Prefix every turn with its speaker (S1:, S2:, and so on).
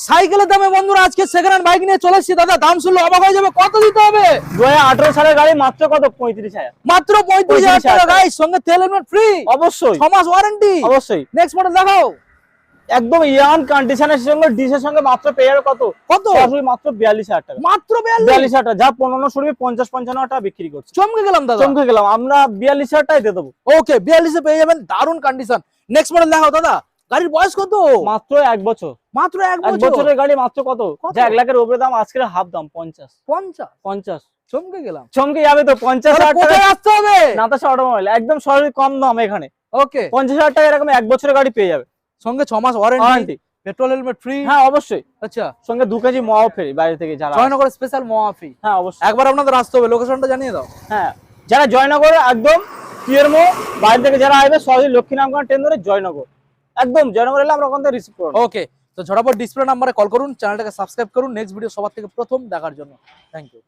S1: সাইকেলের দামে বন্ধুরা আজকে সেকেন্ড হ্যান্ড বাইক নিয়ে চলে এসেছি দাদা। দাম শুনলে অবাক হয়ে যাবে। কত দিতে হবে?
S2: 2018 সালের গাড়ি মাত্র কত? 35,000।
S1: মাত্র 35,000 টাকা গাইস, সঙ্গে তেল হেলমেট ফ্রি,
S2: অবশ্যই
S1: 6 মাস ওয়ারেন্টি।
S2: অবশ্যই।
S1: নেক্সট মডেল দেখাও।
S2: একদম ইয়াং কন্ডিশনের সঙ্গে ডিসের সঙ্গে মাত্র পেয়ে যাবে কত?
S1: কত?
S2: সরাসরি মাত্র 42,000 টাকা।
S1: মাত্র
S2: 42,000 টাকা, যা 15 শোরুমে 50-55 টাকা বিক্রি করছে।
S1: চমকে গেলাম দাদা,
S2: চমকে গেলাম। আমরা 42,000 টাকায় দিয়ে দেবো।
S1: ওকে 42 এ পেয়ে যাবেন, দারুন কন্ডিশন। নেক্সট মডেল দেখাও দাদা। গাড়ির বয়স কত?
S2: মাত্র 1 বছর।
S1: মাত্র 1
S2: 1
S1: বছর।
S2: বছরের গাড়ি মাত্র কত?
S1: কত?
S2: যা 1 লাখের উপরে দাম, আজকের হাফ দাম 50।
S1: চমকে গেলাম।
S2: চমকে যাবে তো। 50,000 টাকা
S1: কোথায় আসতে হবে?
S2: নাতাশা অটোমোবাইল, একদম সরাসরি কম দাম এখানে।
S1: ওকে
S2: 50,000 টাকা এরকম 1 বছরের গাড়ি পেয়ে যাবে,
S1: সঙ্গে 6 মাস warranty,
S2: warranty.
S1: Petrol helmet free.
S2: হ্যাঁ অবশ্যই।
S1: আচ্ছা,
S2: সঙ্গে 2 কেজি মাও ফ্রি বাইরে থেকে যারা।
S1: জয়নগর স্পেশাল মোয়াফি।
S2: হ্যাঁ অবশ্যই।
S1: একবার আপনাদের আসতে হবে, লোকেশনটা জানিয়ে দাও।
S2: হ্যাঁ, যারা জয়নগরে একদম পিয়ারমো বাইরে থেকে যারা আসবে সরাসরি লক্ষ্মীনারায়ণ ট্রেন ধরে জয়নগর, একদম জয়নগর এলে আমরা ওখান থেকে রিসিভ করব।
S1: ওকে, তো ঝটাপট ডিসপ্লে নাম্বারে কল করুন, চ্যানেলটাকে সাবস্ক্রাইব করুন নেক্সট ভিডিও সবার থেকে প্রথম দেখার জন্য। Thank you.